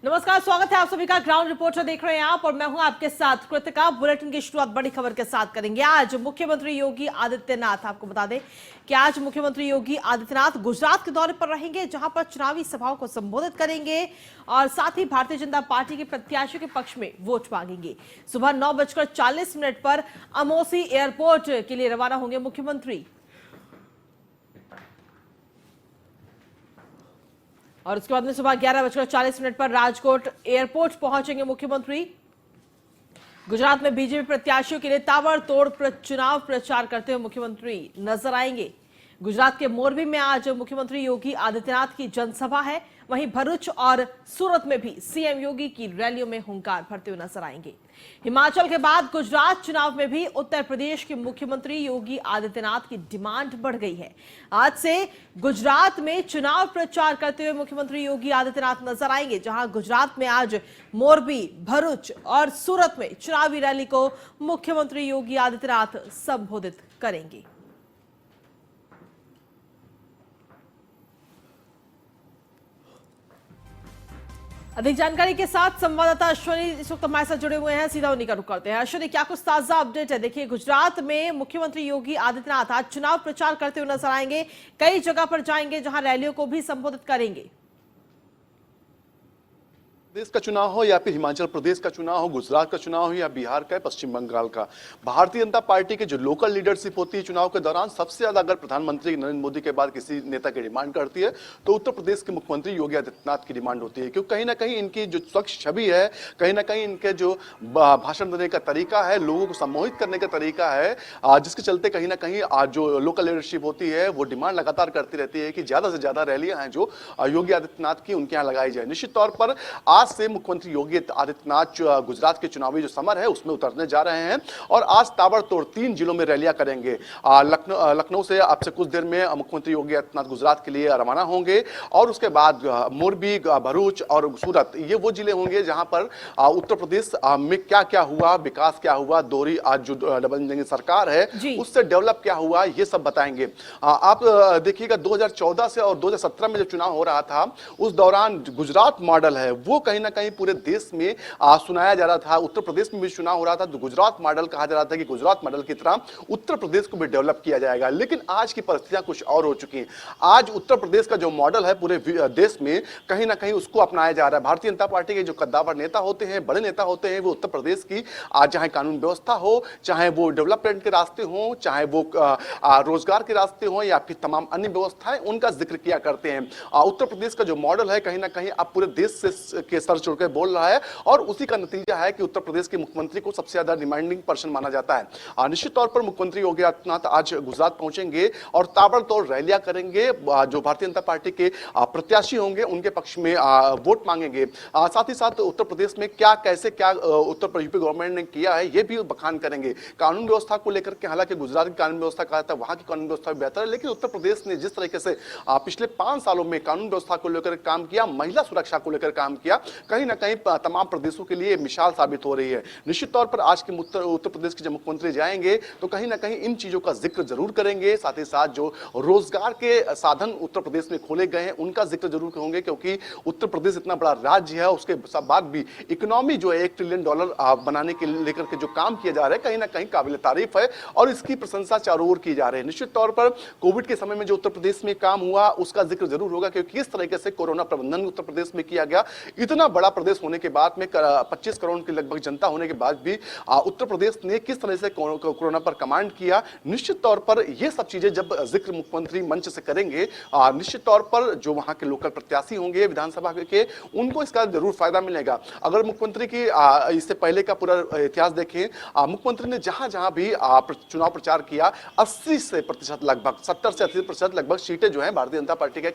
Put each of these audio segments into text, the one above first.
नमस्कार, स्वागत है आप सभी का। ग्राउंड रिपोर्टर देख रहे हैं आप और मैं हूं आपके साथ कृतिका। बुलेटिन की शुरुआत बड़ी खबर के साथ करेंगे। आज मुख्यमंत्री योगी आदित्यनाथ, आपको बता दें कि आज मुख्यमंत्री योगी आदित्यनाथ गुजरात के दौरे पर रहेंगे, जहां पर चुनावी सभाओं को संबोधित करेंगे और साथ ही भारतीय जनता पार्टी के प्रत्याशियों के पक्ष में वोट मांगेंगे। सुबह 9:40 पर अमोसी एयरपोर्ट के लिए रवाना होंगे मुख्यमंत्री और उसके बाद में सुबह 11:40 पर राजकोट एयरपोर्ट पहुंचेंगे मुख्यमंत्री। गुजरात में बीजेपी प्रत्याशियों के लिए ताबड़तोड़ चुनाव प्रचार करते हुए मुख्यमंत्री नजर आएंगे। गुजरात के मोरबी में आज मुख्यमंत्री योगी आदित्यनाथ की जनसभा है। वहीं भरूच और सूरत में भी सीएम योगी की रैलियों में हुंकार भरते हुए नजर आएंगे। हिमाचल के बाद गुजरात चुनाव में भी उत्तर प्रदेश के मुख्यमंत्री योगी आदित्यनाथ की डिमांड बढ़ गई है। आज से गुजरात में चुनाव प्रचार करते हुए मुख्यमंत्री योगी आदित्यनाथ नजर आएंगे, जहां गुजरात में आज मोरबी, भरूच और सूरत में चुनावी रैली को मुख्यमंत्री योगी आदित्यनाथ संबोधित करेंगे। अधिक जानकारी के साथ संवाददाता अश्विनी इस वक्त हमारे साथ जुड़े हुए हैं, सीधा उन्हीं का रुख करते हैं। अश्विनी, क्या कुछ ताजा अपडेट है? देखिए, गुजरात में मुख्यमंत्री योगी आदित्यनाथ आज चुनाव प्रचार करते हुए नजर आएंगे, कई जगह पर जाएंगे जहां रैलियों को भी संबोधित करेंगे। प्रदेश का चुनाव हो या फिर हिमाचल प्रदेश का चुनाव हो, गुजरात का चुनाव हो या बिहार का, पश्चिम बंगाल का, भारतीय जनता पार्टी के जो लोकल लीडरशिप होती है चुनाव के दौरान, सबसे ज्यादा अगर प्रधानमंत्री नरेंद्र मोदी के बाद किसी नेता की डिमांड करती है तो उत्तर प्रदेश के मुख्यमंत्री योगी आदित्यनाथ की डिमांड होती है। क्योंकि कहीं ना कहीं इनकी जो स्वच्छ छवि है, कहीं ना कहीं इनके जो भाषण देने का तरीका है, लोगों को सम्मोहित करने का तरीका है, जिसके चलते कहीं ना कहीं जो लोकल लीडरशिप होती है वो डिमांड लगातार करती रहती है कि ज्यादा से ज्यादा रैलियां हैं जो योगी आदित्यनाथ की उनके यहाँ लगाई जाए। निश्चित तौर पर आज से मुख्यमंत्री योगी आदित्यनाथ गुजरात के चुनावी जो समर है उसमें उतरने जा रहे हैं और आज ताबड़तोड़ 3 जिलों में रैलियां करेंगे। लखनऊ से अब से कुछ देर में मुख्यमंत्री योगी आदित्यनाथ गुजरात के लिए रवाना होंगे और उसके बाद मोरबी, भरूच और सूरत, ये वो जिले होंगे जहां पर उत्तर प्रदेश में क्या क्या हुआ, विकास क्या हुआ, दोहरी आज जो डबल इंजन की सरकार है उससे डेवलप क्या हुआ, ये सब बताएंगे। आप देखिएगा 2014 से और 2017 में जब चुनाव हो रहा था उस दौरान गुजरात मॉडल है वो कहीं ना कहीं पूरे देश में सुनाया जा रहा था। उत्तर प्रदेश में भी चुनाव हो रहा था तो गुजरात मॉडल कहा जा रहा था कि गुजरात मॉडल की तरह उत्तर प्रदेश को भी डेवलप किया जाएगा। लेकिन आज की परिस्थितियां कुछ और हो चुकी हैं। आज उत्तर प्रदेश का जो मॉडल है पूरे देश में कहीं ना कहीं उसको अपनाया जा रहा है। भारतीय जनता पार्टी के जो कद्दावर नेता होते हैं, बड़े नेता होते हैं, वो उत्तर प्रदेश की आज चाहे कानून व्यवस्था हो, चाहे वो डेवलपमेंट के रास्ते हो, चाहे वो रोजगार के रास्ते हो या फिर तमाम अन्य व्यवस्थाएं, उनका जिक्र किया करते हैं। उत्तर प्रदेश का जो मॉडल है कहीं ना कहीं अब पूरे देश से के सर चढ़ के बोल रहा है और उसी का नतीजा है कि उत्तर प्रदेश के मुख्यमंत्री को सबसे ज्यादा डिमांडिंग पर्सन माना जाता है। निश्चित तौर पर मुख्यमंत्री योगी आदित्यनाथ आज गुजरात पहुंचेंगे और ताबड़तोड़ रैलियां करेंगे। जो भारतीय जनता पार्टी के प्रत्याशी होंगे उनके पक्ष में वोट मांगेंगे। साथ ही साथ उत्तर प्रदेश में क्या कैसे क्या उत्तर यूपी गवर्नमेंट ने किया है ये भी बखान करेंगे। कानून व्यवस्था को लेकर के, हालांकि गुजरात की कानून व्यवस्था कहा था वहां की कानून व्यवस्था बेहतर है, लेकिन उत्तर प्रदेश ने जिस तरीके से पिछले 5 सालों में कानून व्यवस्था को लेकर काम किया, महिला सुरक्षा को लेकर काम किया, कहीं ना कहीं तमाम प्रदेशों के लिए मिसाल साबित हो रही है। निश्चित तौर पर आज के उत्तर प्रदेश के जब मुख्यमंत्री जाएंगे तो कहीं ना कहीं इन चीजों का जिक्र जरूर करेंगे। साथ ही साथ जो रोजगार के साधन उत्तर प्रदेश में खोले गए हैं उनका जिक्र जरूर होंगे, क्योंकि उत्तर प्रदेश इतना बड़ा राज्य है, उसके बाद भी इकोनॉमी जो है $1 ट्रिलियन बनाने के लेकर के जो काम किया जा रहा है कहीं ना कहीं काबिल तारीफ है और इसकी प्रशंसा चारों ओर की जा रही है। निश्चित तौर पर कोविड के समय में जो उत्तर प्रदेश में काम हुआ उसका जिक्र जरूर होगा, क्योंकि किस तरीके से कोरोना प्रबंधन उत्तर प्रदेश में किया गया। इतना बड़ा प्रदेश होने के बाद में 25 करोड़ की लगभग जनता होने के बाद भी उत्तर प्रदेश ने किस तरह से कोरोना पर कमांड किया। निश्चित तौर पर ये सब चीजें जब जिक्र मुख्यमंत्री मंच से करेंगे, निश्चित तौर पर जो वहां के लोकल प्रत्याशी होंगे विधानसभा के, उनको इसका जरूर फायदा मिलेगा। अगर मुख्यमंत्री की इससे पहले का पूरा इतिहास देखें, मुख्यमंत्री ने जहां जहां भी चुनाव प्रचार किया 80 से प्रतिशत लगभग 70 से 80% लगभग सीटें जो है भारतीय जनता पार्टी के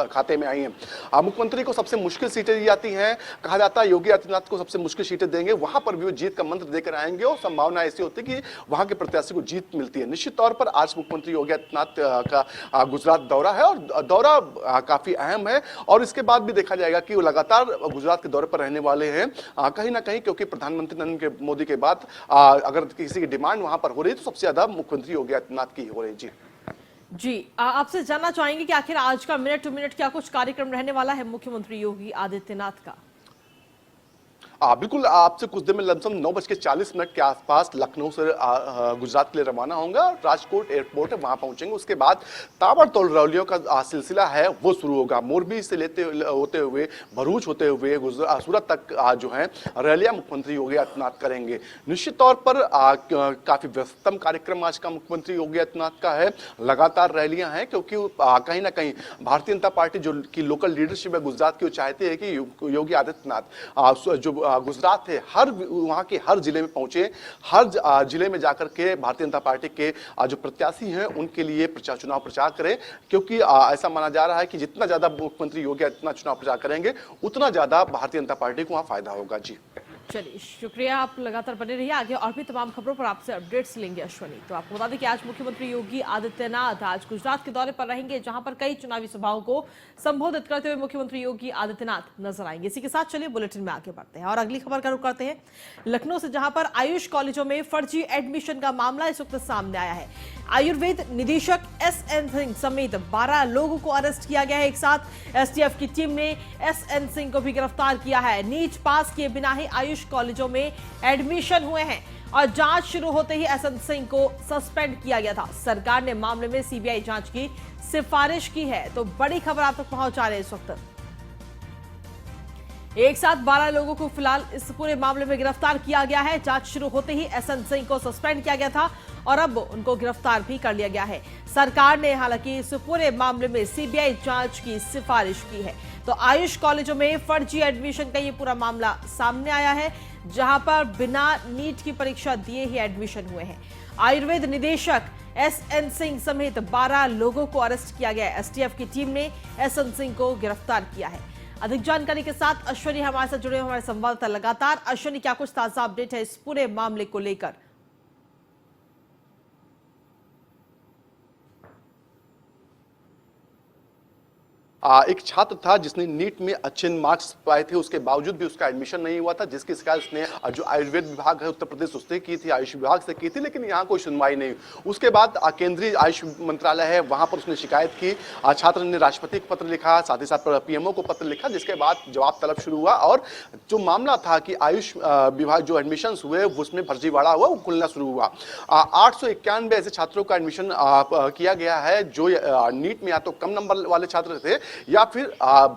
खाते में आई हैं। मुख्यमंत्री को सबसे मुश्किल सीटें दी जाती हैं, कहा जाता है योगी आदित्यनाथ को सबसे मुश्किल सीटें देंगे, वहां पर भी वो जीत का मंत्र देकर आएंगे और संभावना ऐसी होती है कि वहां के प्रत्याशी को जीत मिलती है। निश्चित तौर पर आज मुख्यमंत्री योगी आदित्यनाथ का गुजरात दौरा है और दौरा काफी अहम है और इसके बाद भी देखा जाएगा कि वो लगातार गुजरात के दौरे पर रहने वाले हैं कहीं ना कहीं, क्योंकि प्रधानमंत्री नरेंद्र मोदी के बाद अगर किसी की डिमांड वहां पर हो रही है तो सबसे ज्यादा मुख्यमंत्री योगी आदित्यनाथ की हो रही है। जी, आपसे जानना चाहेंगे कि आखिर आज का मिनट टू मिनट क्या कुछ कार्यक्रम रहने वाला है मुख्यमंत्री योगी आदित्यनाथ का? बिल्कुल आपसे कुछ देर में लमसम 9:40 के आसपास लखनऊ से गुजरात के लिए रवाना होगा और राजकोट एयरपोर्ट है वहां पहुंचेंगे। उसके बाद ताबड़तोड़ रैलियों का सिलसिला है वो शुरू होगा। मोरबी से होते हुए भरूच होते हुए सूरत तक जो है रैलियां मुख्यमंत्री योगी आदित्यनाथ करेंगे। निश्चित तौर पर काफी व्यस्तम कार्यक्रम आज का मुख्यमंत्री योगी आदित्यनाथ का है। लगातार रैलियां हैं क्योंकि कहीं ना कहीं भारतीय जनता पार्टी जो की लोकल लीडरशिप है गुजरात की, वो चाहती है कि योगी आदित्यनाथ जो गुजरात है वहां के हर जिले में पहुंचे, हर जिले में जाकर के भारतीय जनता पार्टी के जो प्रत्याशी हैं उनके लिए चुनाव प्रचार करें, क्योंकि ऐसा माना जा रहा है कि जितना ज्यादा मुख्यमंत्री योगी आदित्यनाथ चुनाव प्रचार करेंगे उतना ज्यादा भारतीय जनता पार्टी को वहां फायदा होगा। जी चलिए, शुक्रिया, आप लगातार बने रहिए। आगे और भी तमाम खबरों पर आपसे अपडेट्स लेंगे अश्वनी। तो आपको बता दें कि आज मुख्यमंत्री योगी आदित्यनाथ आज गुजरात के दौरे पर रहेंगे, जहां पर कई चुनावी सभाओं को संबोधित करते हुए मुख्यमंत्री योगी आदित्यनाथ नजर आएंगे। इसी के साथ चलिए बुलेटिन में आगे बढ़ते हैं और अगली खबर का रुख करते हैं लखनऊ से, जहां पर आयुष कॉलेजों में फर्जी एडमिशन का मामला इस वक्त सामने आया है। आयुर्वेद निदेशक SN सिंह समेत 12 लोगों को अरेस्ट किया गया है। एक साथ STF की टीम ने SN सिंह को भी गिरफ्तार किया है। नीट पास किए बिना ही आयुष कॉलेजों में एडमिशन हुए हैं और जांच शुरू होते ही SN सिंह को सस्पेंड किया गया था। सरकार ने मामले में CBI जांच की सिफारिश की है। तो बड़ी खबर आप तक पहुंचा रहे हैं इस वक्त। एक साथ 12 लोगों को फिलहाल इस पूरे मामले में गिरफ्तार किया गया है। जांच शुरू होते ही SN सिंह को सस्पेंड किया गया था और अब उनको गिरफ्तार भी कर लिया गया है। सरकार ने हालांकि इस पूरे मामले में CBI जांच की सिफारिश की है। तो आयुष कॉलेजों में फर्जी एडमिशन का ये पूरा मामला सामने आया है, जहां पर बिना नीट की परीक्षा दिए ही एडमिशन हुए हैं। आयुर्वेद निदेशक SN सिंह समेत 12 लोगों को अरेस्ट किया गया है। STF की टीम ने SN सिंह को गिरफ्तार किया है। अधिक जानकारी के साथ अश्वनी हमारे साथ जुड़े हमारे संवाददाता लगातार। अश्वनी, क्या कुछ ताजा अपडेट है इस पूरे मामले को लेकर? एक छात्र था जिसने नीट में अच्छे मार्क्स पाए थे, उसके बावजूद भी उसका एडमिशन नहीं हुआ था, जिसकी शिकायत उसने जो आयुर्वेद विभाग है उत्तर प्रदेश उससे की थी, आयुष विभाग से की थी, लेकिन यहाँ कोई सुनवाई नहीं। उसके बाद केंद्रीय आयुष मंत्रालय है वहां पर उसने शिकायत की। छात्र ने राष्ट्रपति को पत्र लिखा, साथ ही साथ PMO को पत्र लिखा, जिसके बाद जवाब तलब शुरू हुआ और जो मामला था कि आयुष विभाग जो एडमिशन हुए उसमें फर्जीवाड़ा हुआ, वो खुलना शुरू हुआ। 891 ऐसे छात्रों का एडमिशन किया गया है जो नीट में या तो कम नंबर वाले छात्र थे या फिर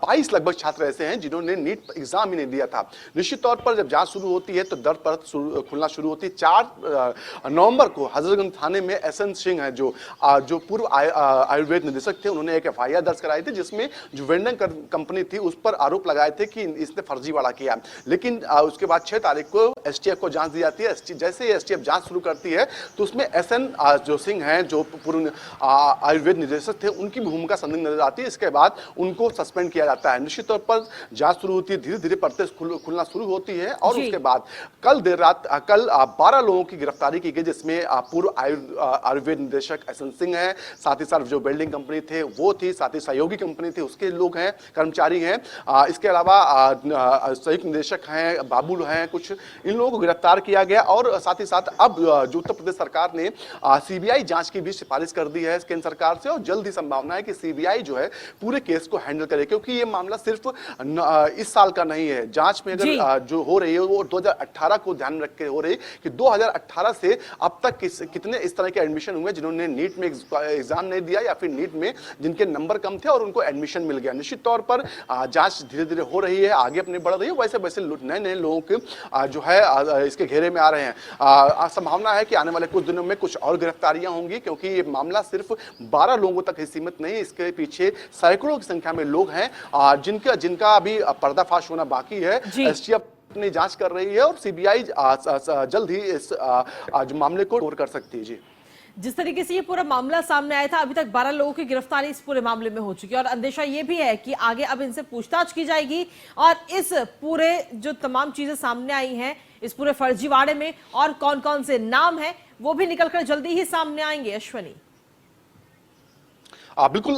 22 लगभग छात्र ऐसे हैं जिन्होंने नीट एग्जाम ही नहीं दिया था। निश्चित तौर पर जब जांच शुरू होती है तो दर परत खुलना शुरू होती है। 4 नवंबर को हजरतगंज थाने में SN सिंह है जो पूर्व आयुर्वेद निदेशक थे, उन्होंने एक FIR दर्ज कराई थी, जिसमें जो वेंडिंग कंपनी थी उस पर आरोप लगाए थे कि इसने फर्जीवाड़ा किया। लेकिन उसके बाद 6 तारीख को STF को जांच दी जाती है। जैसे ही STF जांच शुरू करती है तो उसमें SN जो सिंह हैं जो पूर्व आयुर्वेद निदेशक थे, उनकी भूमिका संदिग्ध नजर आती है। इसके बाद उनको सस्पेंड किया जाता है। निश्चित तौर पर जांच शुरू होती है, धीरे धीरे परतें खुलना शुरू होती है और उसके बाद कल देर रात 12 लोगों की गिरफ्तारी की गई, जिसमें पूर्व आयुर्वेद निदेशक SN सिंह है, साथ ही साथ जो बिल्डिंग कंपनी थे वो थी, साथ ही सहयोगी कंपनी थी उसके लोग हैं, कर्मचारी हैं। इसके अलावा संयुक्त निदेशक हैं, बाबू हैं, कुछ इन लोगों को गिरफ्तार किया गया और साथ ही साथ अब जो उत्तर प्रदेश सरकार ने CBI जांच की भी सिफारिश कर दी है केंद्र सरकार से और जल्द ही संभावना है कि CBI जो है पूरे केस को हैंडल करे, क्योंकि ये मामला सिर्फ इस साल का नहीं है। जांच में अगर जो हो रही है वो 2018 को ध्यान रख के हो रही कि 2018 से अब तक कितने इस तरह के एडमिशन हुए जिन्होंने नीट में एग्जाम नहीं दिया या फिर नीट में जिनके नंबर कम थे और उनको एडमिशन मिल गया। निश्चित तौर पर जांच धीरे धीरे हो रही है, आगे अपनी बढ़ रही है, वैसे वैसे नए नए लोगों के जो है इसके घेरे में आ रहे हैं। संभावना है कि आने वाले कुछ दिनों में कुछ और गिरफ्तारियां होंगी, क्योंकि ये मामला सिर्फ 12 लोगों तक ही सीमित नहीं, इसके पीछे सैकड़ों की संख्या में लोग हैं जिनका अभी पर्दाफाश होना बाकी है। STF अपनी जांच कर रही है और CBI जल्द ही इस मामले को कवर कर सकती है। जी, जिस तरीके से ये पूरा मामला सामने आया था, अभी तक 12 लोगों की गिरफ्तारी इस पूरे मामले में हो चुकी है और अंदेशा ये भी है कि आगे अब इनसे पूछताछ की जाएगी और इस पूरे जो तमाम चीजें सामने आई हैं इस पूरे फर्जीवाड़े में और कौन कौन से नाम हैं वो भी निकलकर जल्दी ही सामने आएंगे। अश्वनी, बिल्कुल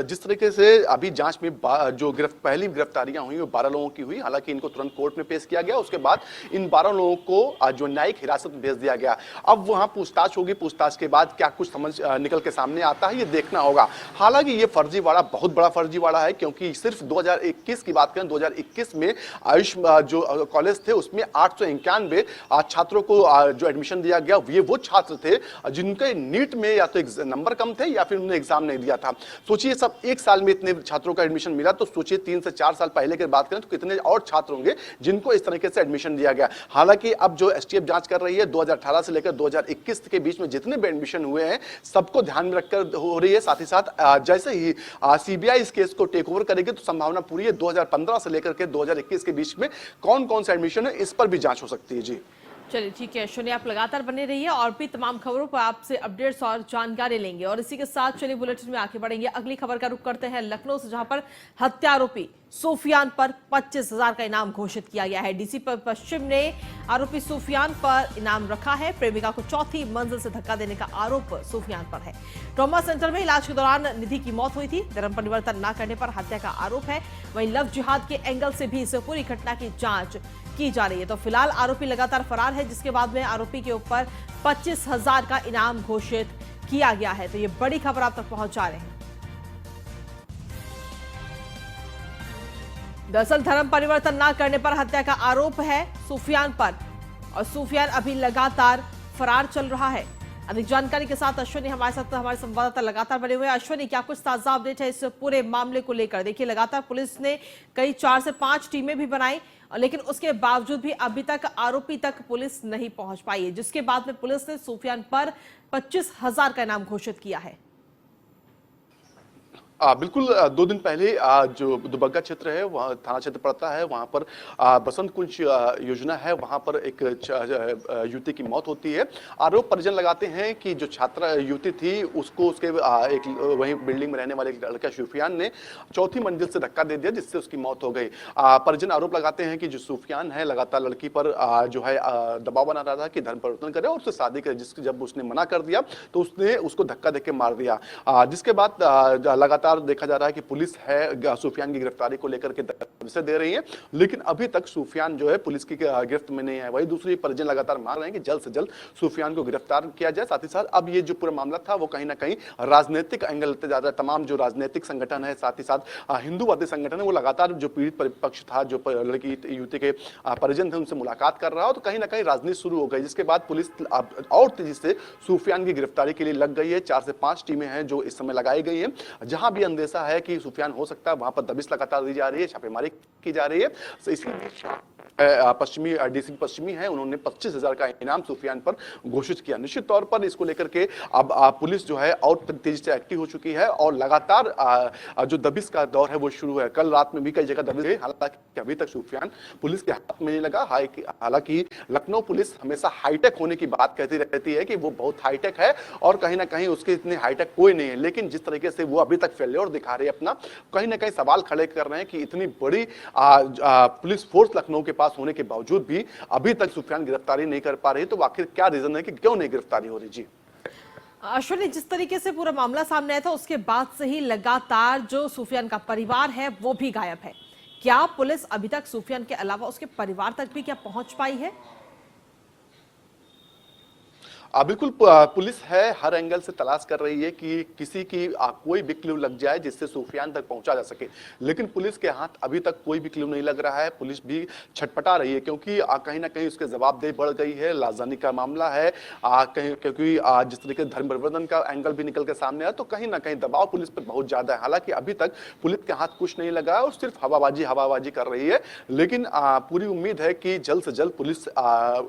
जिस तरीके से अभी जांच में जो पहली गिरफ्तारियां हुई वो 12 लोगों की हुई। हालांकि इनको तुरंत कोर्ट में पेश किया गया, उसके बाद इन 12 लोगों को जो न्यायिक हिरासत में भेज दिया गया। अब वहां पूछताछ होगी, पूछताछ के बाद क्या कुछ समझ निकल के सामने आता है ये देखना होगा। हालांकि ये फर्जीवाड़ा बहुत बड़ा फर्जीवाड़ा है, क्योंकि सिर्फ 2021 की बात करें, 2021 में आयुष जो कॉलेज थे उसमें 891 छात्रों को जो एडमिशन दिया गया, ये वो छात्र थे जिनके नीट में या तो नंबर कम थे या फिर उन्होंने एग्जाम नहीं दिया था। सोचिए सब एक साल में इतने छात्रों का एडमिशन मिला, तो सोचिए 3 से 4 साल पहले की बात करें तो कितने और छात्र होंगे जिनको इस तरीके से एडमिशन दिया गया। हालांकि अब जो एसटीएफ जांच कर रही है, 2018 से लेकर 2021 के बीच में जितने भी एडमिशन हुए हैं सबको ध्यान में रखकर हो रही है। साथ ही साथ जैसे ही सीबीआई इस केस को टेक ओवर करेगी तो संभावना पूरी है 2015 से लेकर के 2021 के बीच में कौन कौन सा एडमिशन है इस पर भी जांच हो सकती है। जी चलिए ठीक है अश्विनी, आप लगातार बने रहिए और भी तमाम खबरों पर आपसे अपडेट्स और जानकारी लेंगे। और इसी के साथ चलिए बुलेटिन में आगे बढ़ेंगे। अगली खबर का रुख करते हैं लखनऊ से, जहां पर हत्या आरोपी सूफियान पर 25,000 का इनाम घोषित किया गया है। डीसी पश्चिम ने आरोपी सूफियान पर इनाम रखा है। प्रेमिका को चौथी मंजिल से धक्का देने का आरोप सूफियान पर है। ट्रॉमा सेंटर में इलाज के दौरान निधि की मौत हुई थी। धर्म परिवर्तन न करने पर हत्या का आरोप है। वहीं लव जिहाद के एंगल से भी इस पूरी घटना की जांच की जा रही है। तो फिलहाल आरोपी लगातार फरार है, जिसके बाद में आरोपी के ऊपर 25,000 का इनाम घोषित किया गया है। तो ये बड़ी खबर आप तक पहुंचा रहे हैं। दरअसल धर्म परिवर्तन न करने पर हत्या का आरोप है सूफियान पर, और सूफियान अभी लगातार फरार चल रहा है। अधिक जानकारी के साथ अश्विनी हमारे साथ, हमारे संवाददाता लगातार बने हुए हैं। अश्विनी, क्या कुछ ताजा अपडेट है इस पूरे मामले को लेकर? देखिए लगातार पुलिस ने कई 4 से 5 टीमें भी बनाई, लेकिन उसके बावजूद भी अभी तक आरोपी तक पुलिस नहीं पहुंच पाई है, जिसके बाद में पुलिस ने सूफियान पर 25,000 का इनाम घोषित किया है। बिल्कुल 2 दिन पहले जो दुबग्गा क्षेत्र है, वहाँ थाना क्षेत्र पड़ता है, वहाँ पर बसंत कुंज योजना है, वहाँ पर एक युवती की मौत होती है। आरोप परिजन लगाते हैं कि जो छात्रा युवती थी उसको उसके एक वहीं बिल्डिंग में रहने वाले एक लड़का सूफियान ने चौथी मंजिल से धक्का दे दिया, जिससे उसकी मौत हो गई। परिजन आरोप लगाते हैं कि जो सूफियान है लगातार लड़की पर जो है दबाव बना रहा था कि धर्म परिवर्तन करे और उससे शादी करे। जब उसने मना कर दिया तो उसने उसको धक्का देकर मार दिया, जिसके बाद लगातार देखा जा रहा है कि पुलिस है सूफियान की गिरफ्तारी को लेकर के दबिशें दे रही है, लेकिन अभी तक सूफियान जो है पुलिस की गिरफ्त में नहीं है। वही दूसरी परिजन लगातार मांग रहे हैं कि जल्द से जल्द सूफियान को गिरफ्तार किया जाए। साथ ही साथ अब ये जो पूरा मामला था वो कहीं ना कहीं राजनीतिक एंगल लेते जा रहा है। तमाम जो राजनीतिक संगठन है, साथ ही साथ हिंदूवादी संगठन है, वो लगातार जो पीड़ित पक्ष था, जो लड़की युवती के परिजन थे, उनसे मुलाकात कर रहा हो, तो कहीं ना कहीं राजनीति शुरू हो गई, जिसके बाद पुलिस और तेजी से सूफियान की गिरफ्तारी के लिए लग गई है। 4 से 5 टीमें हैं जो इस समय लगाई गई हैं। जहां भी अंदेशा है कि सूफियान हो सकता है, वहां पर दबिश लगातार दी जा रही है, छापेमारी की जा रही है। इसी पश्चिमी डीसी पश्चिमी है, उन्होंने 25,000 का इनाम सूफियान पर घोषित किया। निश्चित तौर पर इसको लेकर के अब पुलिस जो है और तेजी से एक्टिव हो चुकी है और लगातार जो दबिश का दौर है वो शुरू है। कल रात में भी कई जगह दबिश है, हालांकि अभी तक सूफियान पुलिस के हाथ में नहीं लगा। हालांकि लखनऊ पुलिस हमेशा हाईटेक होने की बात कहती रहती है कि वो बहुत हाईटेक है और कहीं ना कहीं उसके इतने हाईटेक कोई नहीं है, लेकिन जिस तरीके से वो अभी तक फेल्योर दिखा रहे हैं अपना, कहीं ना कहीं सवाल खड़े कर रहे हैं कि इतनी बड़ी पुलिस फोर्स लखनऊ के पास होने के बावजूद भी अभी तक सूफियान गिरफ्तारी नहीं कर पा रही। तो आखिर क्या रीजन है कि क्यों नहीं गिरफ्तारी हो रही? जी अश्विनी, जिस तरीके से पूरा मामला सामने आया था उसके बाद से ही लगातार जो सूफियान का परिवार है वो भी गायब है। क्या पुलिस अभी तक सूफियान के अलावा उसके परिवार तक भी क्या पहुंच पाई है? बिल्कुल पुलिस है हर एंगल से तलाश कर रही है कि किसी की कोई भी क्लू लग जाए जिससे सूफियान तक पहुंचा जा सके, लेकिन पुलिस के हाथ अभी तक कोई भी क्लू नहीं लग रहा है। पुलिस भी छटपटा रही है क्योंकि कहीं ना कहीं उसके जवाबदेही बढ़ गई है। लाजनी का मामला है, क्योंकि जिस तरीके धर्म परिवर्तन का एंगल भी निकल के सामने आया, तो कहीं ना कहीं दबाव पुलिस पर बहुत ज्यादा है। हालांकि अभी तक पुलिस के हाथ कुछ नहीं लगा और सिर्फ हवाबाजी कर रही है, लेकिन पूरी उम्मीद है कि जल्द से जल्द पुलिस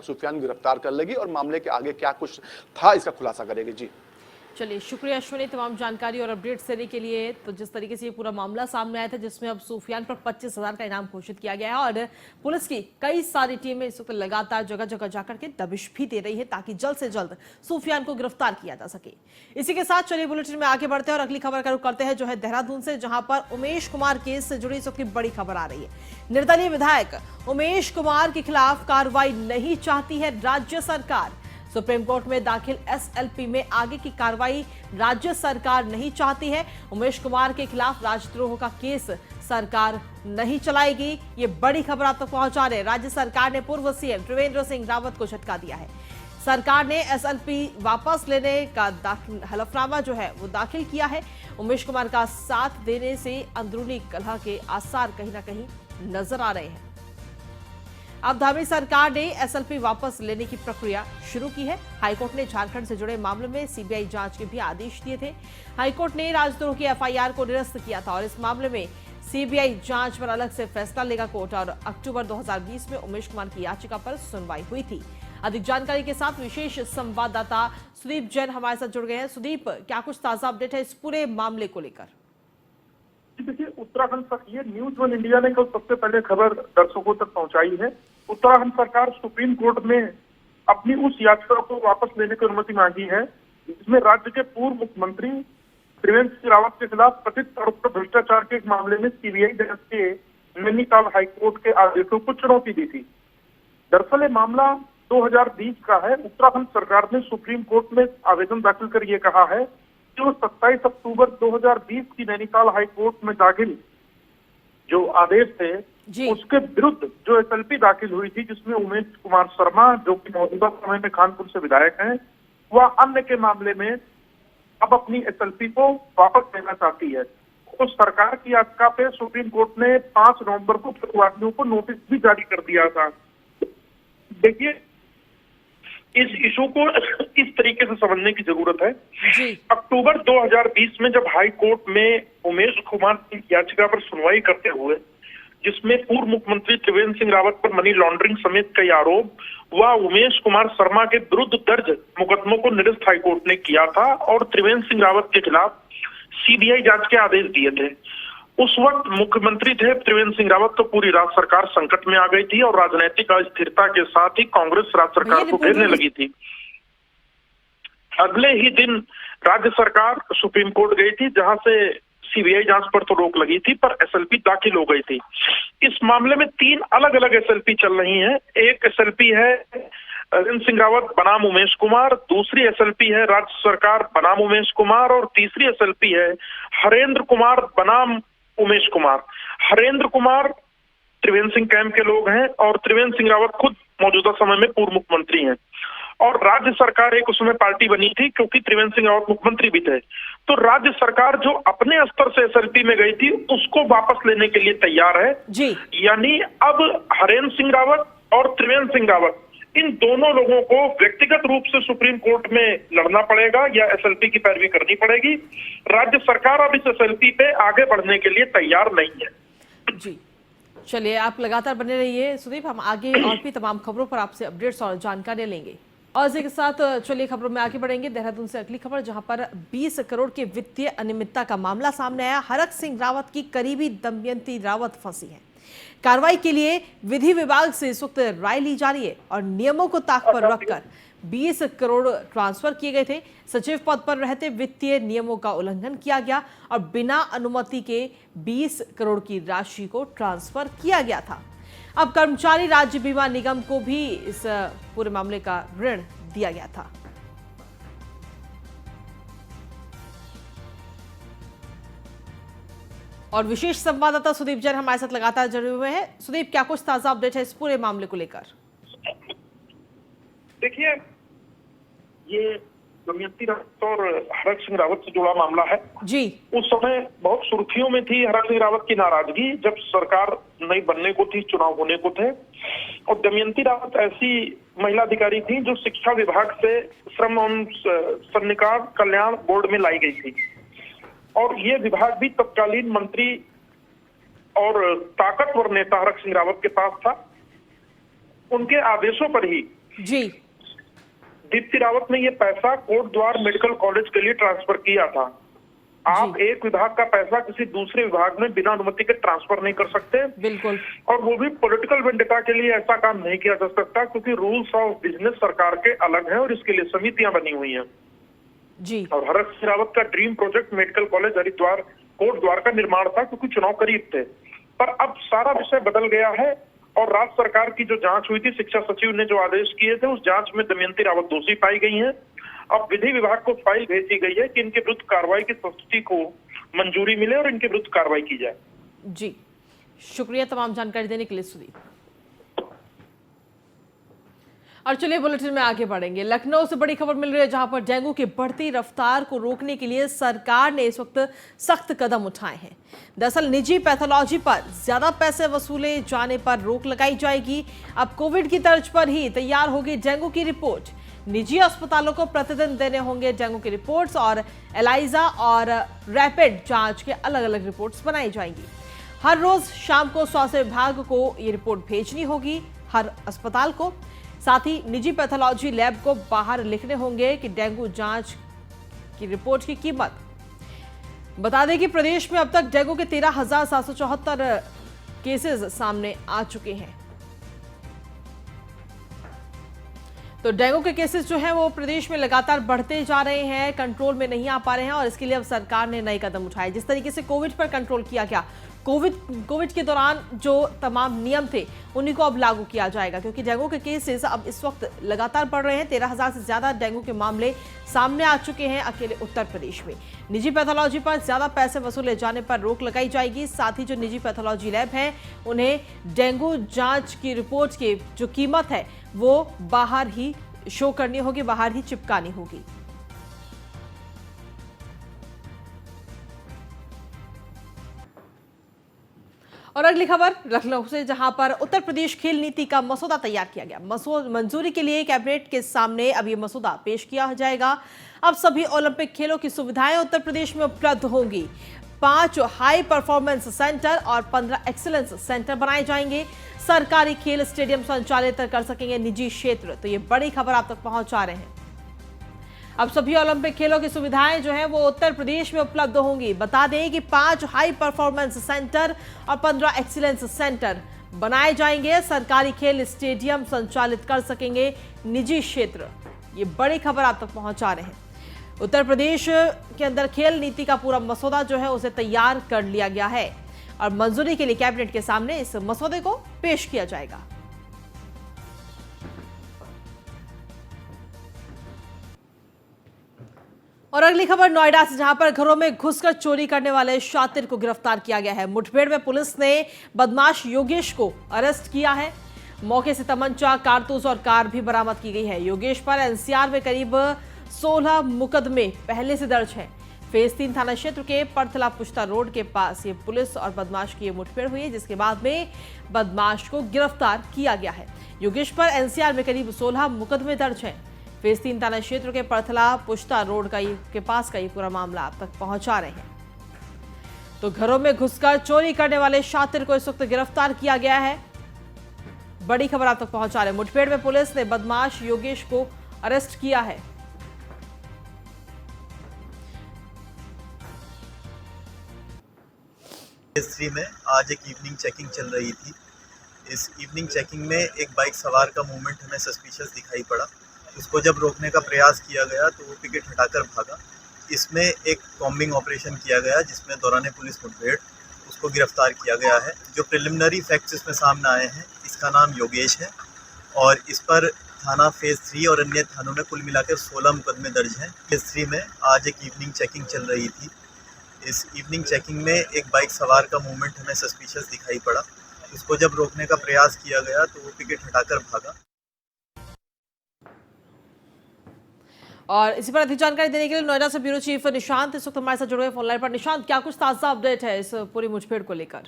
सूफियान गिरफ्तार कर लेगी और मामले के आगे क्या कुछ था इसका खुलासा करेगी। जी चलिए शुक्रिया अश्विनी तमाम जानकारी और अपडेट्स देने के लिए। तो जिस तरीके से ये पूरा मामला सामने आया था, जिसमें अब सूफियान पर 25,000 का इनाम घोषित किया गया है और पुलिस की कई सारी टीमें इस वक्त लगातार जगह जगह जाकर के दबिश भी दे रही है ताकि जल्द से जल्द सूफियान को गिरफ्तार किया जा सके। इसी के साथ चलिए बुलेटिन में आगे बढ़ते हैं और अगली खबर का रुख करते हैं जो है देहरादून से, जहां पर उमेश कुमार केस से जुड़ी इस वक्त की बड़ी खबर आ रही है। निर्दलीय विधायक उमेश कुमार के खिलाफ कार्रवाई नहीं चाहती है राज्य सरकार। सुप्रीम कोर्ट में दाखिल एसएलपी में आगे की कार्रवाई राज्य सरकार नहीं चाहती है। उमेश कुमार के खिलाफ राजद्रोह का केस सरकार नहीं चलाएगी। ये बड़ी खबर आप तक पहुंचा रहे। राज्य सरकार ने पूर्व सीएम त्रिवेंद्र सिंह रावत को झटका दिया है। सरकार ने एसएलपी वापस लेने का हलफनामा जो है वो दाखिल किया है। उमेश कुमार का साथ देने से अंदरूनी कलह के आसार कहीं ना कहीं नजर आ रहे हैं। अब धामी सरकार ने एसएलपी वापस लेने की प्रक्रिया शुरू की है। हाईकोर्ट ने झारखंड से जुड़े मामले में सीबीआई जांच के भी आदेश दिए थे। हाईकोर्ट ने राजद्रोह की एफआईआर को निरस्त किया था और इस मामले में सीबीआई जांच पर अलग से फैसला लेगा कोर्ट। और अक्टूबर 2020 में उमेश कुमार की याचिका पर सुनवाई हुई थी। अधिक जानकारी के साथ विशेष संवाददाता सुदीप जैन हमारे साथ जुड़ गए हैं। सुदीप, क्या कुछ ताजा अपडेट है इस पूरे मामले को लेकर? देखिए, उत्तराखंड तक ये न्यूज वन इंडिया ने कल सबसे पहले खबर दर्शकों तक पहुंचाई है। उत्तराखंड सरकार सुप्रीम कोर्ट में अपनी उस याचिका को वापस लेने की अनुमति मांगी है जिसमें राज्य के पूर्व मुख्यमंत्री त्रिवेंद्र सिंह रावत के खिलाफ कथित आरोप पर भ्रष्टाचार के एक मामले में सीबीआई जांच के नैनीताल हाईकोर्ट के आदेशों को चुनौती दी थी। दरअसल ये मामला 2020 का है। उत्तराखंड सरकार ने सुप्रीम कोर्ट में आवेदन दाखिल कर ये कहा है कि वो 27 अक्टूबर 2020 की नैनीताल हाईकोर्ट में दाखिल जो आदेश थे उसके विरुद्ध जो एसएलपी दाखिल हुई थी जिसमें उमेश कुमार शर्मा जो कि मौजूदा समय में खानपुर से विधायक हैं, वह अन्य के मामले में अब अपनी एसएलपी को वापस लेना चाहती है। तो सरकार की याचिका पे सुप्रीम कोर्ट ने 5 नवंबर को प्रतिवादियों को नोटिस भी जारी कर दिया था। देखिए, इस इशू को इस तरीके से समझने की जरूरत है। अक्टूबर 2020 में जब हाई कोर्ट में उमेश कुमार की याचिका पर सुनवाई करते हुए जिसमें पूर्व मुख्यमंत्री त्रिवेंद्र सिंह रावत पर मनी लॉन्ड्रिंग समेत कई आरोप व उमेश कुमार शर्मा के विरुद्ध दर्ज मुकदमों को निरस्त हाईकोर्ट ने किया था और त्रिवेंद्र सिंह रावत के खिलाफ सीबीआई जांच के आदेश दिए थे। उस वक्त मुख्यमंत्री थे त्रिवेंद्र सिंह रावत, तो पूरी राज्य सरकार संकट में आ गई थी और राजनीतिक अस्थिरता के साथ ही कांग्रेस राज्य सरकार को घेरने लगी थी। अगले ही दिन राज्य सरकार सुप्रीम कोर्ट गई थी जहां से सीबीआई जांच पर तो रोक लगी थी पर एसएलपी दाखिल हो गई थी। इस मामले में 3 अलग अलग एसएलपी चल रही हैं। एक एसएलपी है त्रिवेंद्र सिंह रावत बनाम उमेश कुमार, दूसरी एसएलपी है राज्य सरकार बनाम उमेश कुमार और तीसरी एसएलपी है हरेंद्र कुमार बनाम उमेश कुमार। हरेंद्र कुमार त्रिवेंद्र सिंह कैंप के लोग हैं और त्रिवेंद्र सिंह रावत खुद मौजूदा समय में पूर्व मुख्यमंत्री हैं और राज्य सरकार एक उसमें पार्टी बनी थी क्योंकि त्रिवेंद्र सिंह रावत मुख्यमंत्री भी थे। तो राज्य सरकार जो अपने स्तर से एसएलपी में गई थी उसको वापस लेने के लिए तैयार है जी। यानी अब हरेंद्र सिंह रावत और त्रिवेंद्र सिंह रावत इन दोनों लोगों को व्यक्तिगत रूप से सुप्रीम कोर्ट में लड़ना पड़ेगा या एसएलपी की पैरवी करनी पड़ेगी। राज्य सरकार अब इस एसएलपी पे आगे बढ़ने के लिए तैयार नहीं है जी। चलिए, आप लगातार बने रहिए सुदीप, हम आगे और भी तमाम खबरों पर आपसे अपडेट्स और जानकारी लेंगे। और इसी के साथ चलिए खबरों में आगे बढ़ेंगे। देहरादून से अगली खबर, जहां पर 20 करोड़ के वित्तीय अनियमितता का मामला सामने आया। हरक सिंह रावत की करीबी दमयंती रावत फंसी है। कार्रवाई के लिए विधि विभाग से इस वक्त राय ली जा रही है और नियमों को ताक पर रखकर 20 करोड़ ट्रांसफर किए गए थे। सचिव पद पर रहते वित्तीय नियमों का उल्लंघन किया गया और बिना अनुमति के 20 करोड़ की राशि को ट्रांसफर किया गया था। अब कर्मचारी राज्य बीमा निगम को भी इस पूरे मामले का ऋण दिया गया था। और विशेष संवाददाता सुदीप जैन हमारे साथ लगातार जुड़े हुए हैं। सुदीप, क्या कुछ ताजा अपडेट है इस पूरे मामले को लेकर? देखिए, ये दमयंती रावत और हरक सिंह रावत से जुड़ा मामला है जी। उस समय बहुत सुर्खियों में थी हरक सिंह रावत की नाराजगी जब सरकार नई बनने को थी, चुनाव होने को थे और दमयंती रावत ऐसी महिला अधिकारी थी जो शिक्षा विभाग से श्रम एवं सन्निकार कल्याण बोर्ड में लाई गई थी और ये विभाग भी तत्कालीन मंत्री और ताकतवर नेता हरक सिंह रावत के पास था। उनके आदेशों पर ही जी दीप्ति रावत ने ये पैसा कोट द्वार मेडिकल कॉलेज के लिए ट्रांसफर किया था। आप एक विभाग का पैसा किसी दूसरे विभाग में बिना अनुमति के ट्रांसफर नहीं कर सकते, बिल्कुल, और वो भी पॉलिटिकल वेंडेटा के लिए ऐसा काम नहीं किया जा सकता क्योंकि रूल्स ऑफ बिजनेस सरकार के अलग हैं और इसके लिए समितियां बनी हुई हैं जी। और हरक सिंह रावत का dream project medical college Haridwar Kotdwar का निर्माण था क्योंकि चुनाव करीब थे, पर अब सारा विषय बदल गया है और राज्य सरकार की जो जांच हुई थी, शिक्षा सचिव ने जो आदेश किए थे, उस जांच में दमयंती रावत दोषी पाई गई हैं। अब विधि विभाग को फाइल भेजी गई है कि इनके विरुद्ध कार्रवाई की संस्तुति को मंजूरी मिले और इनके विरुद्ध कार्रवाई की जाए। जी, शुक्रिया तमाम जानकारी देने के लिए सुदीप। और चलिए बुलेटिन में आगे बढ़ेंगे। लखनऊ से बड़ी खबर मिल रही है, जहां पर डेंगू की बढ़ती रफ्तार को रोकने के लिए सरकार ने इस वक्त सख्त कदम उठाए हैं। दरअसल निजी पैथोलॉजी पर ज्यादा पैसे वसूले जाने पर रोक लगाई जाएगी। अब कोविड की तर्ज पर ही तैयार होगी डेंगू की रिपोर्ट। निजी अस्पतालों को प्रतिदिन देने होंगे डेंगू की रिपोर्ट्स और एलाइजा और रैपिड जांच के अलग अलग रिपोर्ट्स बनाई जाएंगी। हर रोज शाम को स्वास्थ्य विभाग को ये रिपोर्ट भेजनी होगी, हर अस्पताल को। साथ ही निजी पैथोलॉजी लैब को बाहर लिखने होंगे कि डेंगू जांच की रिपोर्ट की कीमत। बता दें कि प्रदेश में अब तक डेंगू के 13,774 केसेस सामने आ चुके हैं। तो डेंगू के केसेस जो हैं वो प्रदेश में लगातार बढ़ते जा रहे हैं, कंट्रोल में नहीं आ पा रहे हैं और इसके लिए अब सरकार ने नए कदम उठाए। जिस तरीके से कोविड पर कंट्रोल किया गया, कोविड के दौरान जो तमाम नियम थे उन्हीं को अब लागू किया जाएगा, क्योंकि डेंगू के केसेस अब इस वक्त लगातार बढ़ रहे हैं। 13,000 से ज्यादा डेंगू के मामले सामने आ चुके हैं अकेले उत्तर प्रदेश में। निजी पैथोलॉजी पर ज्यादा पैसे वसूले जाने पर रोक लगाई जाएगी। साथ ही जो निजी पैथोलॉजी लैब हैं उन्हें डेंगू जांच की रिपोर्ट की जो कीमत है वो बाहर ही शो करनी होगी, बाहर ही चिपकानी होगी। और अगली खबर लखनऊ से, जहां पर उत्तर प्रदेश खेल नीति का मसौदा तैयार किया गया। मंजूरी के लिए कैबिनेट के सामने अब ये मसौदा पेश किया जाएगा। अब सभी ओलंपिक खेलों की सुविधाएं उत्तर प्रदेश में उपलब्ध होंगी। 5 हाई परफॉर्मेंस सेंटर और 15 एक्सीलेंस सेंटर बनाए जाएंगे। सरकारी खेल स्टेडियम संचालित कर सकेंगे निजी क्षेत्र। तो ये बड़ी खबर आप तक पहुंचा रहे हैं। अब सभी ओलंपिक खेलों की सुविधाएं जो है वो उत्तर प्रदेश में उपलब्ध होंगी। बता दें कि 5 हाई परफॉर्मेंस सेंटर और 15 एक्सीलेंस सेंटर बनाए जाएंगे। सरकारी खेल स्टेडियम संचालित कर सकेंगे निजी क्षेत्र। ये बड़ी खबर आप तक पहुंचा रहे हैं। उत्तर प्रदेश के अंदर खेल नीति का पूरा मसौदा जो है उसे तैयार कर लिया गया है और मंजूरी के लिए कैबिनेट के सामने इस मसौदे को पेश किया जाएगा। और अगली खबर नोएडा से, जहां पर घरों में घुसकर चोरी करने वाले शातिर को गिरफ्तार किया गया है। मुठभेड़ में पुलिस ने बदमाश योगेश को अरेस्ट किया है। मौके से तमंचा, कारतूस और कार भी बरामद की गई है। योगेश पर एनसीआर में करीब 16 मुकदमे पहले से दर्ज हैं। फेज 3 थाना क्षेत्र के परथला पुश्ता रोड के पास ये पुलिस और बदमाश की मुठभेड़ हुई है, जिसके बाद में बदमाश को गिरफ्तार किया गया है। योगेश पर एनसीआर में करीब 16 मुकदमे दर्ज हैं। फेज 3 थाना क्षेत्र के परथला पुश्ता रोड के पास का ये पूरा मामला आप तक पहुंचा रहे हैं। तो घरों में घुसकर चोरी करने वाले शातिर को इस वक्त गिरफ्तार किया गया है। बड़ी खबर आप तक पहुंचा रहे हैं। मुठभेड़ में पुलिस ने बदमाश योगेश को अरेस्ट किया है। फेज 3 में आज एक इवनिंग चेकिंग चल रही थी। इस इवनिंग चेकिंग में एक बाइक सवार का मूवमेंट हमें सस्पिशियस दिखाई पड़ा। उसको जब रोकने का प्रयास किया गया तो वो पिकेट हटाकर भागा। इसमें एक कॉम्बिंग ऑपरेशन किया गया, जिसमें दौरान पुलिस मुठभेड़ उसको गिरफ्तार किया गया है। जो प्रिलिमिनरी फैक्ट्स इसमें सामने आए हैं, इसका नाम योगेश है और इस पर थाना फेज 3 और अन्य थानों में कुल मिलाकर 16 मुकदमे दर्ज हैं। फेज 3 में आज एक इवनिंग चेकिंग चल रही थी। इस इवनिंग चेकिंग में एक बाइक सवार का मूवमेंट हमें सस्पिशियस दिखाई पड़ा। उसको जब रोकने का प्रयास किया गया तो वो पिकेट हटाकर भागा। और इसी पर अधिक जानकारी देने के लिए नोएडा से ब्यूरो चीफ निशांत इस वक्त हमारे साथ जुड़े हुए फोन लाइन पर। निशांत, क्या कुछ ताजा अपडेट है इस पूरी मुठभेड़ को लेकर?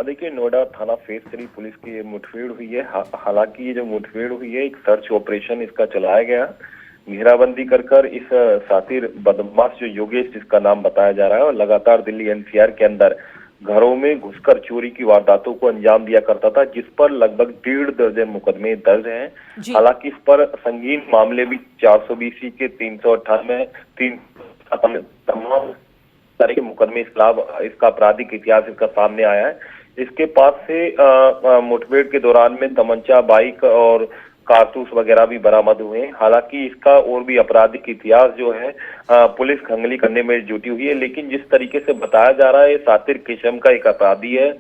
देखिए, नोएडा थाना फेज 3 पुलिस की ये मुठभेड़ हुई है। हालांकि ये जो मुठभेड़ हुई है, एक सर्च ऑपरेशन इसका चलाया गया, घेराबंदी कर इस सातिर बदमाश जो योगेश जिसका नाम बताया जा रहा है और लगातार दिल्ली एनसीआर के अंदर घरों में घुसकर चोरी की वारदातों को अंजाम दिया करता था, जिस पर लगभग 1.5 दर्जन मुकदमे दर्ज हैं। हालांकि इस पर संगीन मामले भी 420 के 398 तमाम तरह के मुकदमे इसका आपराधिक इतिहास इसका सामने आया है। इसके पास से मुठभेड़ के दौरान में तमंचा, बाइक और कारतूस वगैरह भी बरामद हुए हैं। हालांकि इसका और भी आपराधिक इतिहास जो है पुलिस खंगली करने में जुटी हुई है, लेकिन जिस तरीके से बताया जा रहा है, ये सातिर किस्म का एक अपराधी है।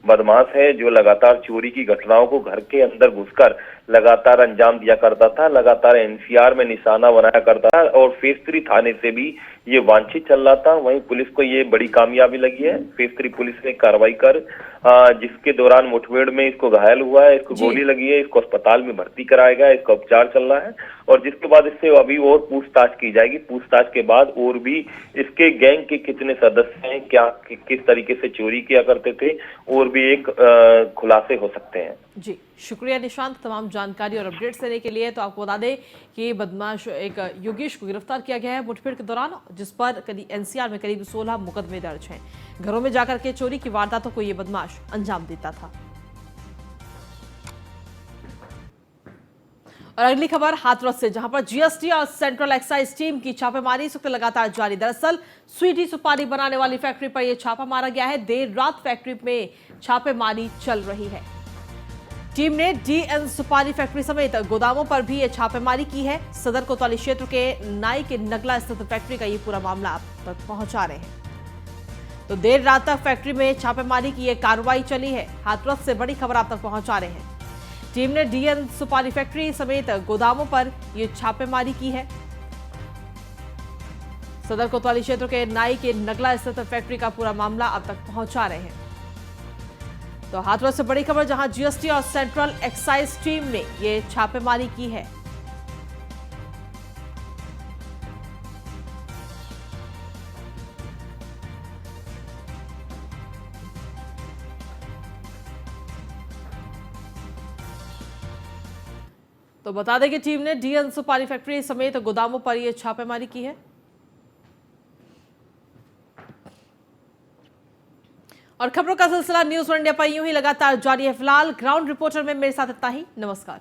बदमाश है जो लगातार चोरी की घटनाओं को घर के अंदर घुसकर लगातार अंजाम दिया करता था, लगातार एनसीआर में निशाना बनाया करता था और फेज 3 थाने से भी ये वांछित चल रहा था। वहीं पुलिस को ये बड़ी कामयाबी लगी है। फेज 3 पुलिस ने कार्रवाई कर जिसके दौरान मुठभेड़ में इसको घायल हुआ है, इसको गोली लगी है, इसको अस्पताल में भर्ती कराया गया, इसका उपचार चल रहा है और जिसके बाद इससे अभी और पूछताछ की जाएगी। पूछताछ के बाद और भी इसके गैंग के कितने सदस्य हैं, क्या किस तरीके से चोरी किया करते थे, और भी एक खुलासे हो सकते हैं। जी शुक्रिया निशांत, तमाम जानकारी और अपडेट्स देने के लिए। तो आपको बता दें कि बदमाश एक योगेश को गिरफ्तार किया गया है मुठभेड़ के दौरान, जिस पर एनसीआर में करीब 16 मुकदमे दर्ज हैं। घरों में जाकर के चोरी की वारदातों को ये बदमाश अंजाम देता था। और अगली खबर हाथरस से, जहां पर जीएसटी और सेंट्रल एक्साइज टीम की छापेमारी इस वक्त लगातार जारी। दरअसल स्वीटी सुपारी बनाने वाली फैक्ट्री पर यह छापा मारा गया है। देर रात फैक्ट्री में छापेमारी चल रही है। टीम ने डीएन सुपारी फैक्ट्री समेत गोदामों पर भी ये छापेमारी की है। सदर कोतवाली क्षेत्र के नाई के नगला स्थित फैक्ट्री का ये पूरा मामला आप तक पहुंचा रहे हैं। तो देर रात तक फैक्ट्री में छापेमारी की ये कार्रवाई चली है। हाथरस से बड़ी खबर आप तक पहुंचा रहे हैं। टीम ने डीएन सुपारी फैक्ट्री समेत गोदामों पर ये छापेमारी की है। सदर कोतवाली क्षेत्र के नाई के नगला स्थित फैक्ट्री का पूरा मामला अब तक पहुंचा रहे हैं। तो हाथरस से बड़ी खबर, जहां जीएसटी और सेंट्रल एक्साइज टीम ने ये छापेमारी की है। तो बता दें कि टीम ने डीएन सुपारी फैक्ट्री समेत गोदामों पर यह छापेमारी की है। और खबरों का सिलसिला न्यूज़ वन इंडिया पर यूं ही लगातार जारी है। फिलहाल ग्राउंड रिपोर्टर में मेरे साथ इतना ही। नमस्कार।